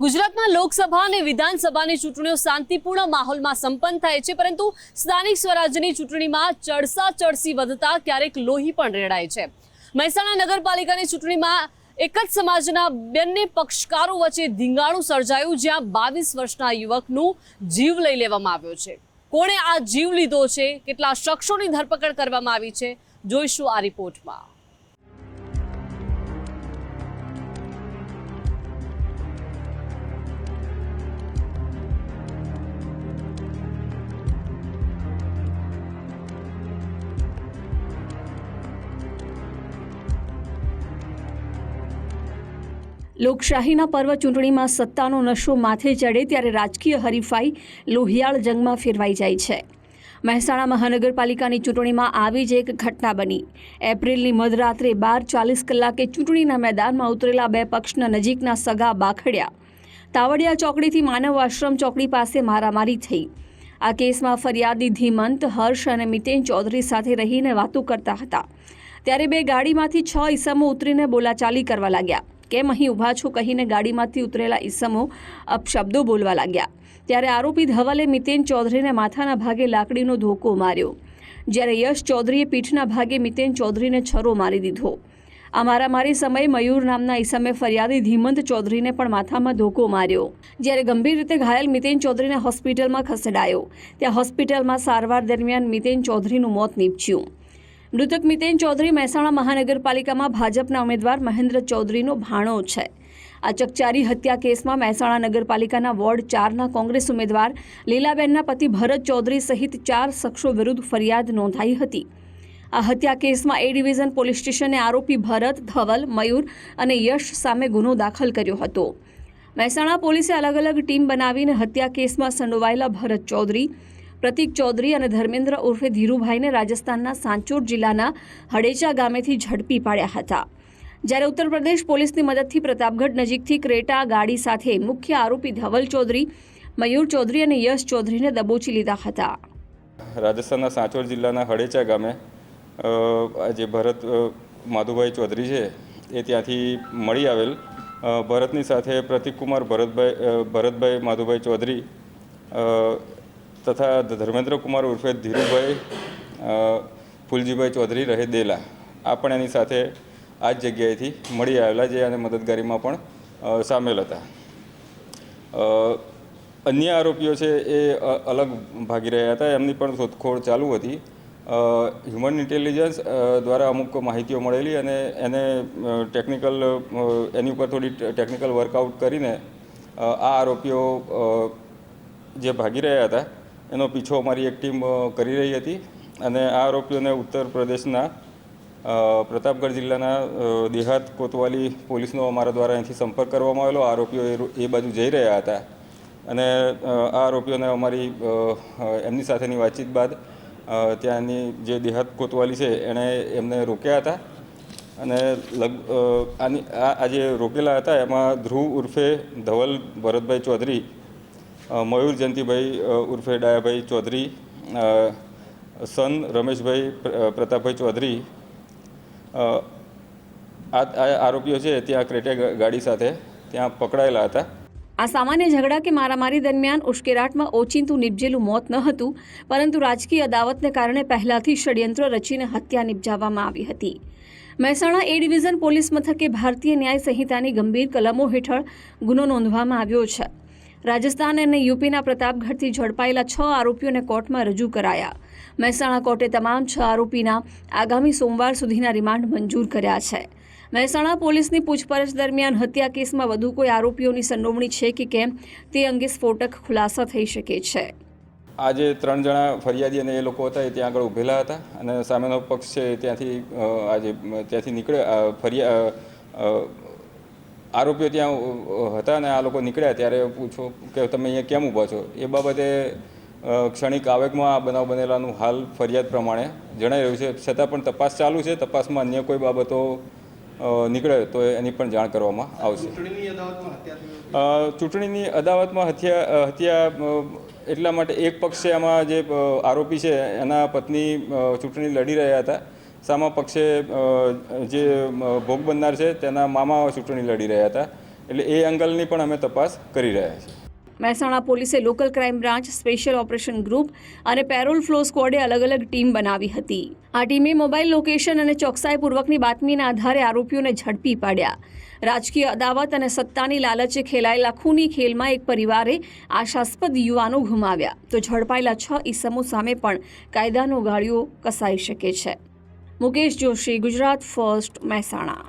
ગુજરાતમાં લોકસભા અને વિધાનસભાની ચૂંટણીઓ શાંતિપૂર્ણ માહોલમાં સંપન્ન થાય છે, પરંતુ સ્થાનિક સ્વરાજ્યની ચૂંટણીમાં ચડસાચડસી વધતા ક્યારેક લોહી પણ રેડાય છે। મહેસાણા નગરપાલિકાની ચૂંટણીમાં એક જ સમાજના બંને પક્ષકારો વચ્ચે ધીંગાણું સર્જાયું, જ્યાં 22 વર્ષના યુવકનું જીવ લઈ લેવામાં આવ્યો છે। કોણે આ જીવ લીધો છે, કેટલા શખ્સોની ધરપકડ કરવામાં આવી છે, જોઈશું આ રિપોર્ટમાં। લોકશાહીના પર્વ ચૂંટણીમાં સત્તાનો નશો માથે ચડે ત્યારે રાજકીય હરીફાઈ લોહિયાળ જંગમાં ફેરવાઈ જાય છે। મહેસાણા મહાનગરપાલિકાની ચૂંટણીમાં આવી જ એક ઘટના બની। એપ્રિલની મધરાત્રે 12:40 કલાકે ચૂંટણીના મેદાનમાં ઉતરેલા બે પક્ષના નજીકના સગા બાખડ્યા તાવડિયા ચોકડીથી માનવ આશ્રમ ચોકડી પાસે મારામારી થઈ। આ કેસમાં ફરિયાદી ધીમંત, હર્ષ અને મિતેન ચૌધરી સાથે રહીને વાતો કરતા હતા, ત્યારે બે ગાડીમાંથી 6 ઈસમો ઉતરીને બોલાચાલી કરવા લાગ્યા। કેમ અહીં ઊભા છો કહીને ગાડીમાંથી ઉતરેલા ઈસમો અપશબ્દો બોલવા લાગ્યા, ત્યારે આરોપી ધવલે મિતેન ચૌધરીને માથાના ભાગે લાકડીનો ધોકો માર્યો, જ્યારે યશ ચૌધરીએ પીઠના ભાગે મિતેન ચૌધરીને છરો મારી દીધો। આ મારામારી સમયે મયુર નામના ઈસમે ફરિયાદી ધીમંત ચૌધરીને પણ માથામાં ધોકો માર્યો, જ્યારે ગંભીર રીતે ઘાયલ મિતેન ચૌધરીને હોસ્પિટલમાં ખસેડાયો। ત્યાં હોસ્પિટલમાં સારવાર દરમિયાન મિતેન ચૌધરીનું મોત નીપજ્યું। મૃતક મિતેન ચૌધરી મહેસાણા મહાનગરપાલિકામાં ભાજપના ઉમેદવાર મહેન્દ્ર ચૌધરીનો ભાણો છે। આ ચકચારી હત્યા કેસમાં મહેસાણા નગરપાલિકાના વોર્ડ 4ના કોંગ્રેસ ઉમેદવાર લીલાબેનના પતિ ભરત ચૌધરી સહિત 4 શખ્સો વિરુદ્ધ ફરિયાદ નોંધાઈ હતી। આ હત્યા કેસમાં એ ડિવિઝન પોલીસ સ્ટેશને આરોપી ભરત, ધવલ, મયુર અને યશ સામે ગુનો દાખલ કર્યો હતો। મહેસાણા પોલીસે અલગ અલગ ટીમ બનાવીને હત્યા કેસમાં સંડોવાયેલા ભરત ચૌધરી, પ્રતિક ચૌધરી અને ધર્મેન્દ્ર ઉર્ફે ધીરુભાઈને રાજસ્થાનના સાંચોર જિલ્લાના હડેચા ગામેથી ઝડપી પાડ્યા હતા, જ્યારે ઉત્તર પ્રદેશ પોલીસની મદદથી પ્રતાપગઢ નજીકથી ક્રેટા ગાડી સાથે મુખ્ય આરોપી ધવલ ચૌધરી, મયુર ચૌધરી અને યશ ચૌધરીને દબોચી લીધા હતા। રાજસ્થાનના સાંચોર જિલ્લાના હડેચા ગામે જે ભરત માધુભાઈ ચૌધરી છે એ ત્યાંથી મળી આવેલ ભરતની સાથે પ્રતિકકુમાર ભરતભાઈ માધુભાઈ ચૌધરી તથા ધર્મેન્દ્ર કુમાર ઉર્ફે ધીરુભાઈ ફૂલજીભાઈ ચૌધરી રહે દેલા, આ પણ એની સાથે આ જ જગ્યાએથી મળી આવેલા, જે અને મદદગારીમાં પણ સામેલ હતા। અન્ય આરોપીઓ છે એ અલગ ભાગી રહ્યા હતા, એમની પણ શોધખોળ ચાલુ હતી। હ્યુમન ઇન્ટેલિજન્સ દ્વારા અમુક માહિતીઓ મળેલી અને એને એની ઉપર થોડી ટેકનિકલ વર્કઆઉટ કરીને આ આરોપીઓ જે ભાગી રહ્યા હતા એનો પીછો અમારી એક ટીમ કરી રહી હતી અને આ આરોપીઓને ઉત્તર પ્રદેશના પ્રતાપગઢ જિલ્લાના દેહાત કોતવાલી પોલીસનો અમારા દ્વારા અહીંથી સંપર્ક કરવામાં આવેલો। આરોપીઓ એ બાજુ જઈ રહ્યા હતા અને આ આરોપીઓને અમારી એમની સાથેની વાતચીત બાદ ત્યાંની જે દેહાત કોતવાલી છે એણે એમને રોક્યા હતા અને આ જે રોકેલા હતા એમાં ધ્રુવ ઉર્ફે ધવલ ભરતભાઈ ચૌધરી, મયુર જયંતિભાઈ ઉર્ફે ડાયાભાઈ ચૌધરી, સન રમેશભાઈ પ્રતાપભાઈ ચૌધરી, આ આરોપીઓ છે ત્યાં ક્રેટા ગાડી સાથે ત્યાં પકડાયેલા હતા। આ સામાન્ય ઝઘડા કે મારામારી દરમિયાન ઉશ્કેરાટમાં ઓચિંતું નિપજેલું મોત ન હતું, પરંતુ રાજકીય અદાવતને કારણે પહેલાથી ષડયંત્ર રચીને હત્યા નિપજાવવામાં આવી હતી। મહેસાણા એ ડિવિઝન પોલીસ મથકે ભારતીય ન્યાય સંહિતાની ગંભીર કલમો હેઠળ ગુનો નોંધવામાં આવ્યો છે। રાજસ્થાન અને યુપીના પ્રતાપગઢથી ઝડપાયેલા 6 આરોપીઓને કોર્ટમાં રજૂ કરાયા। મહેસાણા કોર્ટે તમામ 6 આરોપીના આગામી સોમવાર સુધીના રિમાન્ડ મંજૂર કર્યા છે। મહેસાણા પોલીસની પૂછપરછ દરમિયાન હત્યા કેસમાં વધુ કોઈ આરોપીઓની સંડોવણી છે કે કેમ તે અંગે સ્ફોટક ખુલાસા થઈ શકે છે। આ જે 3 જણા ફરિયાદી અને એ લોકો હતા એ ત્યાં આગળ ઊભેલા હતા અને સામેનો પક્ષ છે ત્યાંથી નીકળ્યા આરોપીઓ ત્યાં હતા અને આ લોકો નીકળ્યા ત્યારે પૂછો કે તમે અહીંયા કેમ ઊભા છો, એ બાબતે ક્ષણિક આવેગમાં આ બનાવ બનેલાનું હાલ ફરિયાદ પ્રમાણે જણાઈ રહ્યું છે। છતાં પણ તપાસ ચાલુ છે, તપાસમાં અન્ય કોઈ બાબતો નીકળે તો એની પણ જાણ કરવામાં આવશે। ચૂંટણીની અદાવતમાં હત્યા એટલા માટે એક પક્ષ છે, આમાં જે આરોપી છે એના પત્ની ચૂંટણી લડી રહ્યા હતા, સામા પક્ષે જે ભોગ બનનાર છે તેના મામા ચૂંટણી લડી રહ્યા હતા, એટલે એ એંગલની પણ અમે તપાસ કરી રહ્યા છીએ. મહેસાણા પોલીસે local crime branch, special operation group અને પેરોલ ફ્લો સ્ક્વોડે અલગ અલગ ટીમ બનાવી હતી. આ ટીમે મોબાઈલ લોકેશન અને ચોકસાઈપૂર્વકની બાતમીના આધારે આરોપીઓને ઝડપી પાડ્યા. રાજકીય અદાવત અને સત્તાની લાલચે ખેલાયેલા ખૂની ખેલમાં એક પરિવારે આશાસ્પદ યુવાનો ગુમાવ્યા તો ઝડપાયેલા 6 ઈસમો સામે પણ કાયદાનો ગાળિયો કસાઈ શકે છે. મુકેશ જોશી, ગુજરાત ફર્સ્ટ, મહેસાણા.